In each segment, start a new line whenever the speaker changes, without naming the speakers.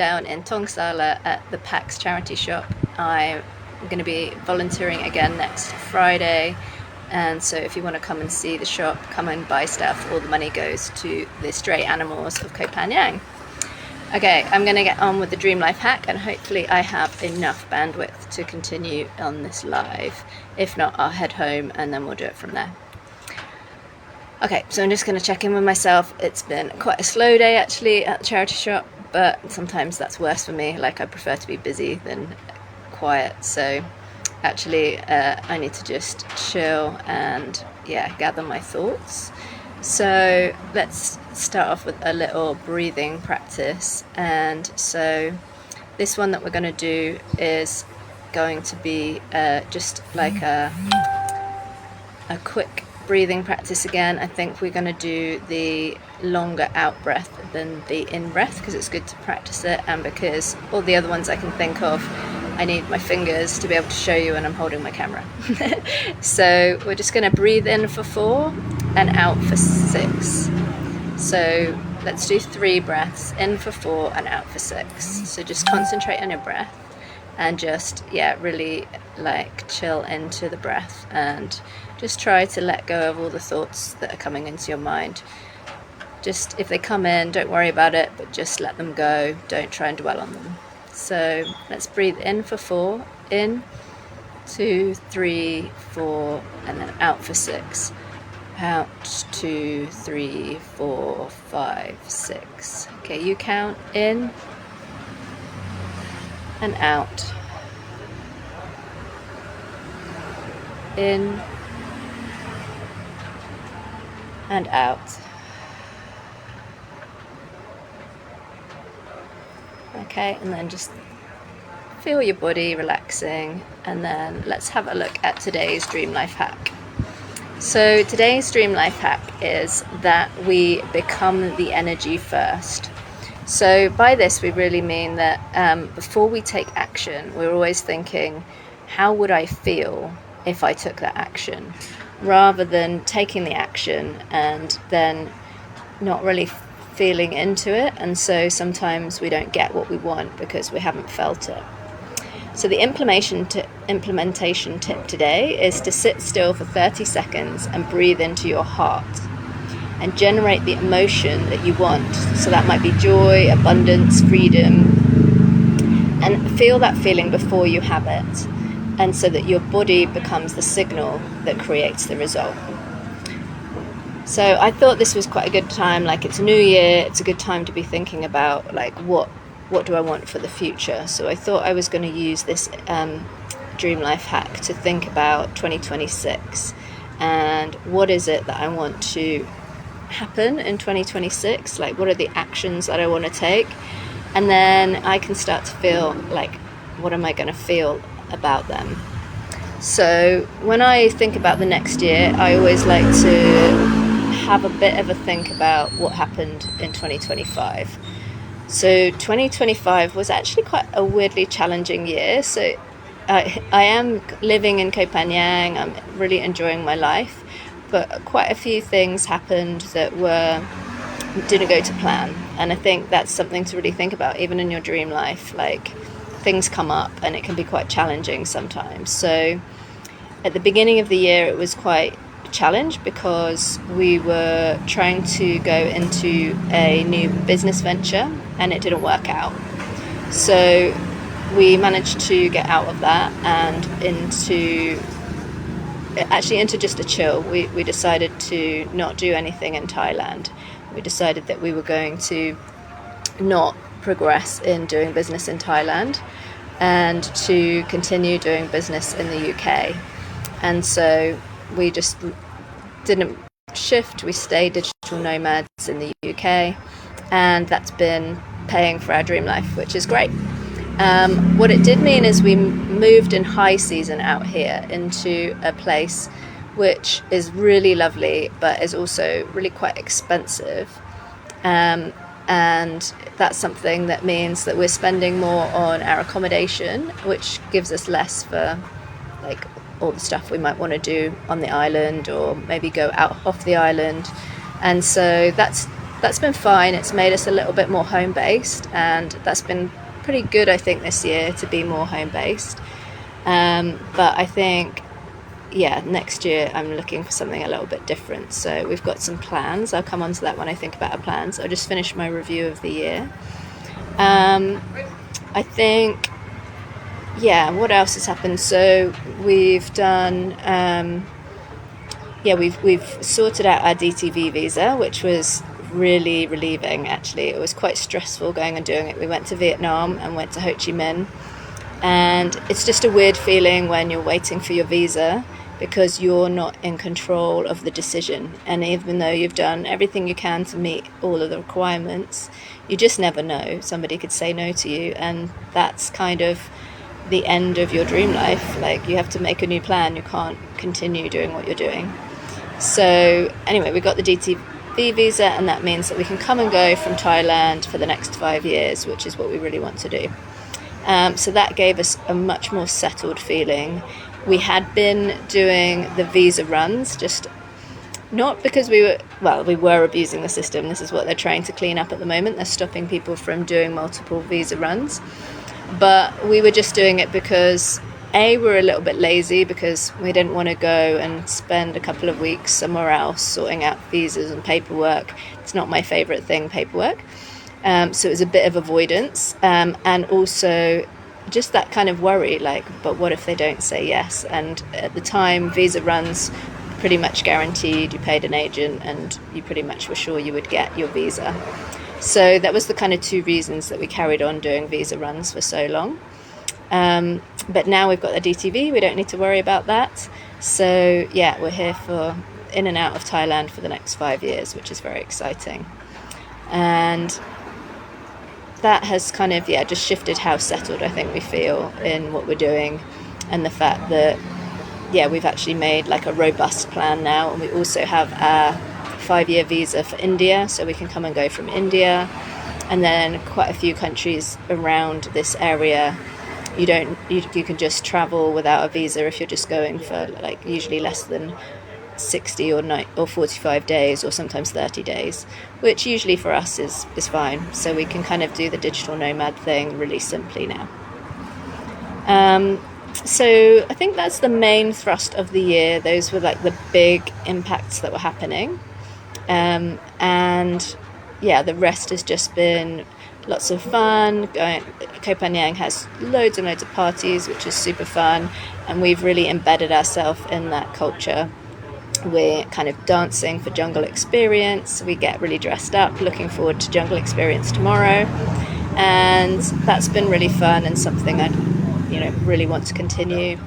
down in Tongsala at the PAX charity shop. I'm going to be volunteering again next Friday, and so if you want to come and see the shop, come and buy stuff. All the money goes to the stray animals of Koh Phangan. Okay, I'm going to get on with the Dream Life hack, and hopefully I have enough bandwidth to continue on this live. If not, I'll head home and then we'll do it from there. Okay, so I'm just going to check in with myself. It's been quite a slow day actually at the charity shop, but sometimes that's worse for me. Like, I prefer to be busy than quiet, so actually I need to just chill and gather my thoughts. So let's start off with a little breathing practice. And so this one that we're going to do is going to be just like a quick breathing practice again. I think we're going to do the longer out breath than the in breath because it's good to practice it, and because all the other ones I can think of, I need my fingers to be able to show you when I'm holding my camera. So we're just going to breathe in for 4 and out for 6. So let's do 3 breaths, in for 4 and out for 6. So just concentrate on your breath and just really like chill into the breath, and just try to let go of all the thoughts that are coming into your mind. Just if they come in, don't worry about it, but just let them go. Don't try and dwell on them. So let's breathe in for 4, in, 2, 3, 4, and then out for 6. Out, 2, 3, 4, 5, 6. Okay, you count in and out. In and out. Okay, and then just feel your body relaxing, and then let's have a look at today's Dream Life hack. So today's Dream Life hack is that we become the energy first. So by this we really mean that before we take action, we're always thinking, how would I feel if I took that action, rather than taking the action and then not really feeling into it. And so sometimes we don't get what we want because we haven't felt it. So the implementation tip today is to sit still for 30 seconds and breathe into your heart and generate the emotion that you want. So that might be joy, abundance, freedom, and feel that feeling before you have it. And so that your body becomes the signal that creates the result. So I thought this was quite a good time, like it's New Year, it's a good time to be thinking about like what do I want for the future. So I thought I was going to use this Dream Life hack to think about 2026 and what is it that I want to happen in 2026, like what are the actions that I want to take, and then I can start to feel like what am I going to feel about them. So when I think about the next year, I always like to have a bit of a think about what happened in 2025. So 2025 was actually quite a weirdly challenging year. So I am living in Koh Phangan, I'm really enjoying my life, but quite a few things happened that didn't go to plan. And I think that's something to really think about, even in your dream life, like things come up and it can be quite challenging sometimes. So at the beginning of the year it was quite a challenge because we were trying to go into a new business venture and it didn't work out. So we managed to get out of that and into just a chill. We decided to not do anything in Thailand. We decided that we were going to not progress in doing business in Thailand and to continue doing business in the UK. And so we just didn't shift. We stayed digital nomads in the UK, and that's been paying for our dream life, which is great. What it did mean is we moved in high season out here into a place which is really lovely but is also really quite expensive. And that's something that means that we're spending more on our accommodation, which gives us less for like all the stuff we might want to do on the island or maybe go out off the island. And so that's that's been fine. It's made us a little bit more home-based, and that's been pretty good, I think, this year to be more home-based. But I think, yeah, next year I'm looking for something a little bit different. So we've got some plans. I'll come on to that when I think about our plans. I'll just finish my review of the year. I think, yeah, what else has happened? So we've done, we've sorted out our DTV visa, which was really relieving, actually. It was quite stressful going and doing it. We went to Vietnam and went to Ho Chi Minh. And it's just a weird feeling when you're waiting for your visa because you're not in control of the decision. And even though you've done everything you can to meet all of the requirements, you just never know. Somebody could say no to you, and that's kind of the end of your dream life. Like, you have to make a new plan. You can't continue doing what you're doing. So anyway, we got the DTV visa, and that means that we can come and go from Thailand for the next 5 years, which is what we really want to do. So that gave us a much more settled feeling. We had been doing the visa runs, just not because we were abusing the system. This is what they're trying to clean up at the moment. They're stopping people from doing multiple visa runs. But we were just doing it because, A, we're a little bit lazy because we didn't want to go and spend a couple of weeks somewhere else sorting out visas and paperwork. It's not my favourite thing, paperwork. So it was a bit of avoidance, and also just that kind of worry, like, but what if they don't say yes? And at the time, visa runs pretty much guaranteed. You paid an agent and you pretty much were sure you would get your visa. So that was the kind of two reasons that we carried on doing visa runs for so long. But now we've got the DTV, we don't need to worry about that. So yeah, we're here for in and out of Thailand for the next 5 years, which is very exciting. And that has kind of, just shifted how settled I think we feel in what we're doing, and the fact that, we've actually made like a robust plan now, and we also have a 5-year visa for India, so we can come and go from India, and then quite a few countries around this area. You can just travel without a visa if you're just going for like usually less than 60 or 45 days, or sometimes 30 days, which usually for us is fine. So we can kind of do the digital nomad thing really simply now. So I think that's the main thrust of the year. Those were like the big impacts that were happening. And the rest has just been lots of fun. Koh Phangan has loads and loads of parties, which is super fun, and we've really embedded ourselves in that culture. We're kind of dancing for Jungle Experience. We get really dressed up, looking forward to Jungle Experience tomorrow, and that's been really fun and something I really want to continue.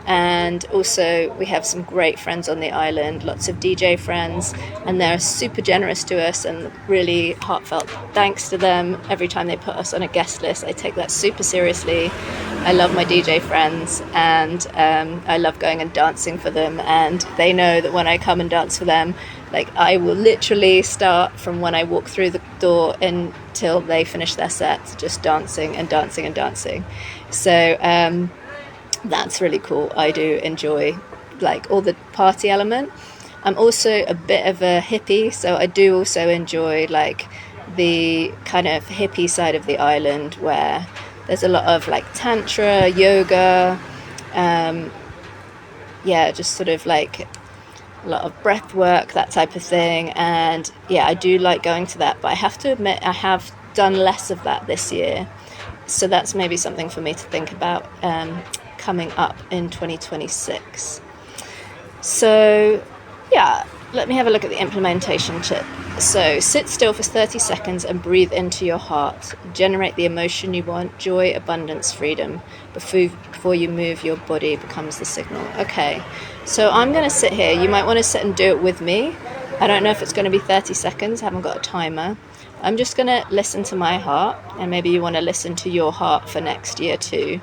And also we have some great friends on the island, lots of DJ friends, and they're super generous to us, and really heartfelt thanks to them every time they put us on a guest list. I take that super seriously. I love my DJ friends, and I love going and dancing for them, and they know that when I come and dance for them, like, I will literally start from when I walk through the door until they finish their set, just dancing and dancing and dancing. So that's really cool. I do enjoy like all the party element. I'm also a bit of a hippie, so I do also enjoy like the kind of hippie side of the island, where there's a lot of like tantra, yoga, just sort of like a lot of breath work, that type of thing. And I do like going to that, but I have to admit I have done less of that this year. So that's maybe something for me to think about coming up in 2026. So let me have a look at the implementation tip. So sit still for 30 seconds and breathe into your heart. Generate the emotion you want: joy, abundance, freedom. Before you move, your body becomes the signal. Okay, so I'm going to sit here. You might want to sit and do it with me. I don't know if it's going to be 30 seconds. I haven't got a timer. I'm just going to listen to my heart, and maybe you want to listen to your heart for next year too.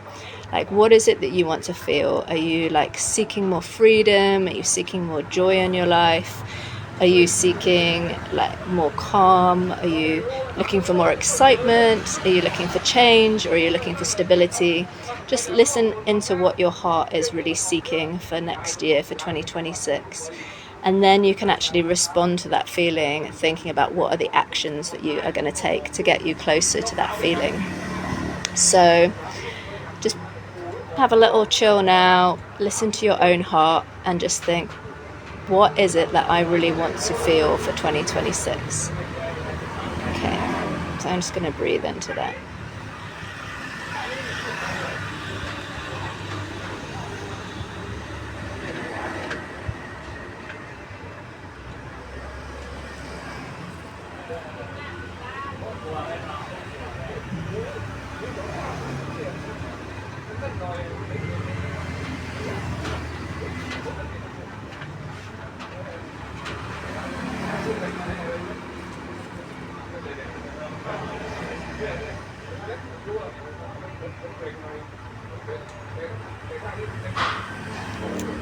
Like, what is it that you want to feel? Are you like seeking more freedom? Are you seeking more joy in your life? Are you seeking like more calm? Are you looking for more excitement? Are you looking for change, or are you looking for stability? Just listen into what your heart is really seeking for next year, for 2026. And then you can actually respond to that feeling, thinking about what are the actions that you are going to take to get you closer to that feeling. So just have a little chill now, listen to your own heart, and just think, what is it that I really want to feel for 2026? Okay, so I'm just going to breathe into that.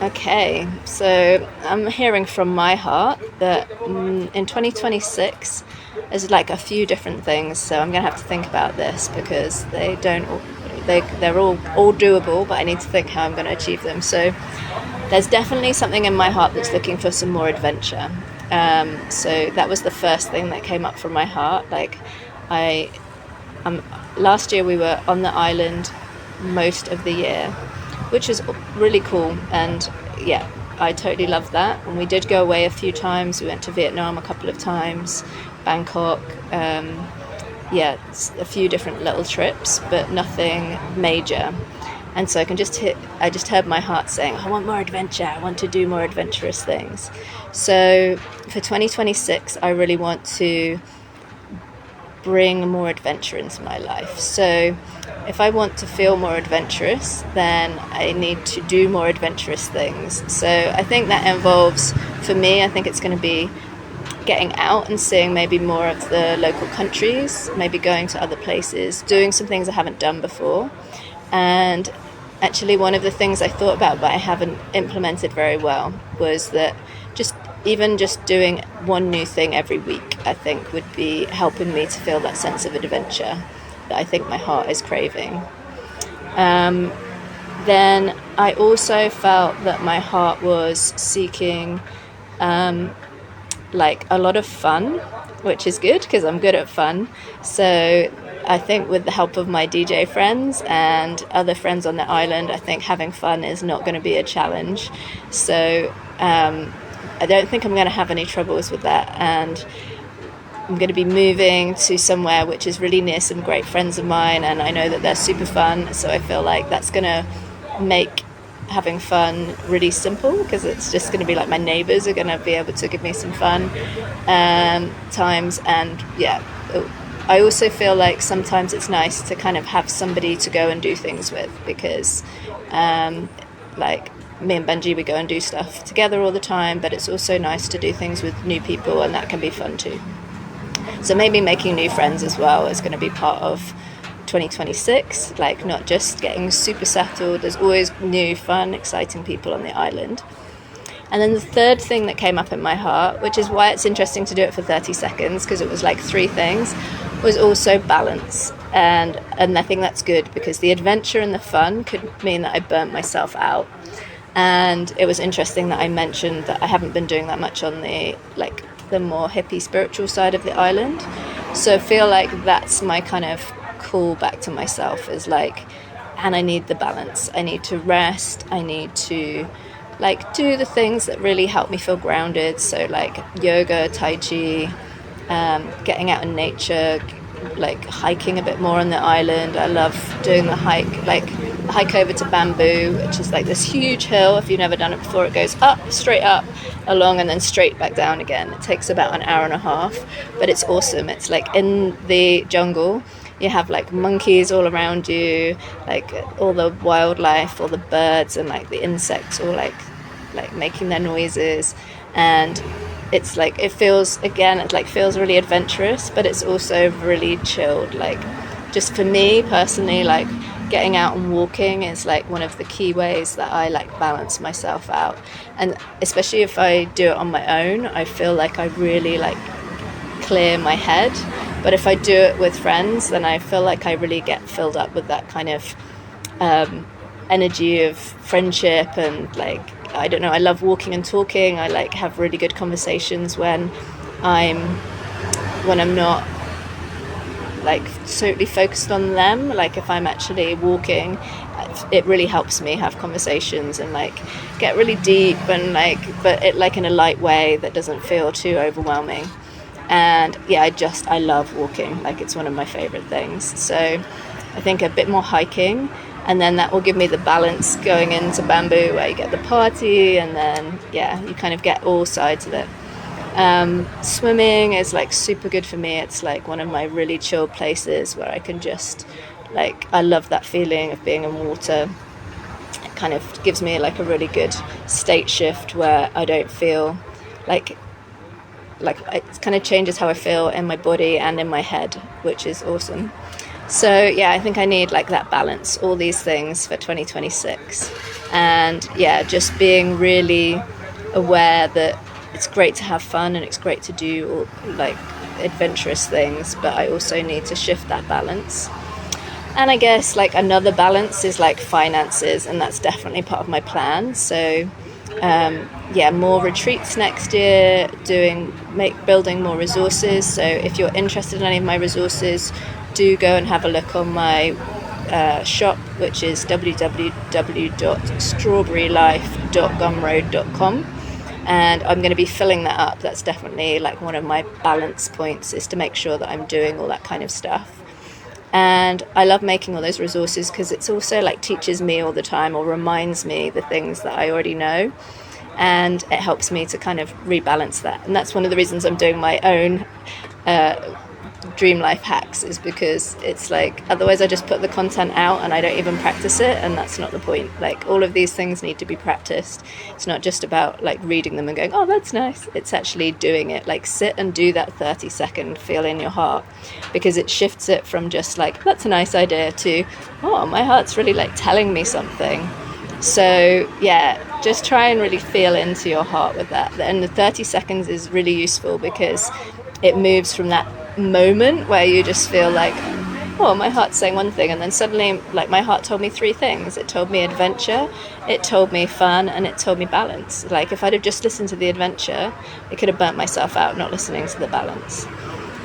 Okay, so I'm hearing from my heart that in 2026 there's like a few different things, so I'm gonna have to think about this because they're all doable, but I need to think how I'm gonna achieve them. So there's definitely something in my heart that's looking for some more adventure. So that was the first thing that came up from my heart. Like I last year we were on the island most of the year, which was really cool, and yeah, I totally loved that. And we did go away a few times. We went to Vietnam a couple of times, Bangkok, yeah, a few different little trips, but nothing major. And so I just heard my heart saying, I want more adventure, I want to do more adventurous things. So for 2026, I really want to bring more adventure into my life. So if I want to feel more adventurous, then I need to do more adventurous things. So I think that involves, for me, I think it's going to be getting out and seeing maybe more of the local countries, maybe going to other places, doing some things I haven't done before. And actually one of the things I thought about but I haven't implemented very well was that just doing one new thing every week, I think would be helping me to feel that sense of adventure that I think my heart is craving. Then I also felt that my heart was seeking like a lot of fun, which is good because I'm good at fun. So I think with the help of my DJ friends and other friends on the island, I think having fun is not going to be a challenge. So I don't think I'm going to have any troubles with that. And I'm going to be moving to somewhere which is really near some great friends of mine, and I know that they're super fun. So I feel like that's going to make having fun really simple, because it's just going to be like my neighbors are going to be able to give me some fun times. And yeah, I also feel like sometimes it's nice to kind of have somebody to go and do things with, because like me and Benji, we go and do stuff together all the time, but it's also nice to do things with new people, and that can be fun too. So maybe making new friends as well is going to be part of 2026, like not just getting super settled. There's always new, fun, exciting people on the island. And then the third thing that came up in my heart, which is why it's interesting to do it for 30 seconds, because it was like three things, was also balance. And I think that's good, because the adventure and the fun could mean that I burnt myself out. And it was interesting that I mentioned that I haven't been doing that much on the more hippie spiritual side of the island. So I feel like that's my kind of call back to myself, is like, and I need the balance. I need to rest. I need to like do the things that really help me feel grounded. So like yoga, tai chi, getting out in nature, like hiking a bit more on the island. I love doing the hike over to Bamboo, which is like this huge hill. If you've never done it before, it goes up, straight up, along, and then straight back down again. It takes about an hour and a half, but it's awesome. It's like in the jungle. You have like monkeys all around you, like all the wildlife, all the birds and like the insects all like making their noises. And it's like, it feels really adventurous, but it's also really chilled. Like, just for me personally, like getting out and walking is like one of the key ways that I like balance myself out. And especially if I do it on my own, I feel like I really like clear my head. But if I do it with friends, then I feel like I really get filled up with that kind of energy of friendship and like I don't know, I love walking and talking. I like have really good conversations when I'm not like totally focused on them. Like if I'm actually walking, it really helps me have conversations and like get really deep and like, but it like in a light way that doesn't feel too overwhelming. And yeah, I love walking. Like it's one of my favorite things. So I think a bit more hiking, and then that will give me the balance going into Bamboo where you get the party, and then yeah, you kind of get all sides of it. Swimming is like super good for me. It's like one of my really chill places where I can just like, I love that feeling of being in water. It kind of gives me like a really good state shift where I don't feel like it kind of changes how I feel in my body and in my head, which is awesome. So yeah, I think I need like that balance, all these things for 2026. And yeah, just being really aware that it's great to have fun and it's great to do like adventurous things, but I also need to shift that balance. And I guess like another balance is like finances, and that's definitely part of my plan. So yeah, more retreats next year, building more resources. So if you're interested in any of my resources, do go and have a look on my shop, which is www.strawberrylife.gumroad.com, and I'm going to be filling that up. That's definitely like one of my balance points, is to make sure that I'm doing all that kind of stuff. And I love making all those resources because it's also like teaches me all the time, or reminds me the things that I already know, and it helps me to kind of rebalance that. And that's one of the reasons I'm doing my own dream life hacks, is because it's like otherwise I just put the content out and I don't even practice it, and that's not the point. Like all of these things need to be practiced. It's not just about like reading them and going, oh, that's nice. It's actually doing it. Like sit and do that 30-second feel in your heart, because it shifts it from just like, that's a nice idea, to, oh, my heart's really like telling me something. So yeah, just try and really feel into your heart with that. And the 30 seconds is really useful because it moves from that moment where you just feel like, oh, my heart's saying one thing, and then suddenly like my heart told me 3 things. It told me adventure, it told me fun, and it told me balance. Like if I'd have just listened to the adventure, I could have burnt myself out not listening to the balance.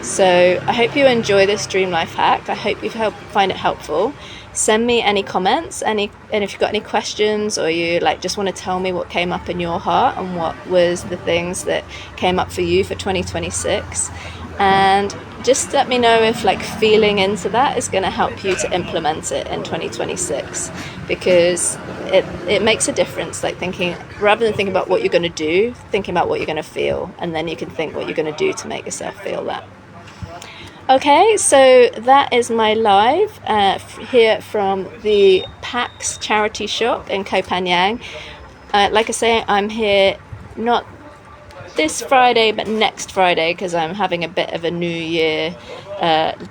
So I hope you enjoy this dream life hack. I hope you find it helpful. Send me any comments, and if you've got any questions, or you like just want to tell me what came up in your heart and what was the things that came up for you for 2026. And just let me know if like feeling into that is going to help you to implement it in 2026, because it makes a difference. Like thinking, rather than thinking about what you're going to do, thinking about what you're going to feel, and then you can think what you're going to do to make yourself feel that. Okay, so that is my live here from the PAX charity shop in Koh Phangan. Like I say, I'm here not this Friday, but next Friday, because I'm having a bit of a New Year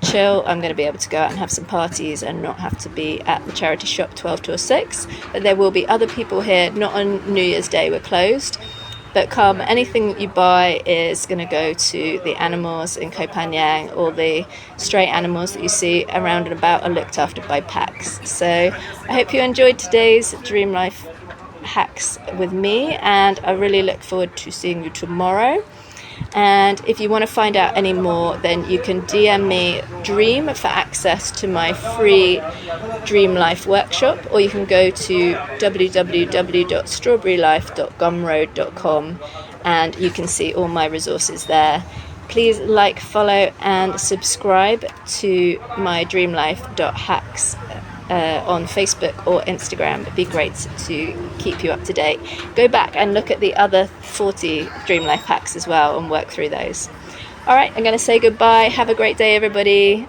chill. I'm going to be able to go out and have some parties and not have to be at the charity shop 12 till 6. But there will be other people here, not on New Year's Day, we're closed. But come, anything that you buy is going to go to the animals in Koh Phangan. All the stray animals that you see around and about are looked after by PAX. So I hope you enjoyed today's Dream Life hacks with me, and I really look forward to seeing you tomorrow. And if you want to find out any more, then you can DM me Dream for access to my free Dream Life workshop, or you can go to www.strawberrylife.gumroad.com and you can see all my resources there. Please like, follow and subscribe to my dreamlife.hacks on Facebook or Instagram. It'd be great to keep you up to date. Go back and look at the other 40 Dream Life hacks as well and work through those. All right, I'm going to say goodbye. Have a great day, everybody.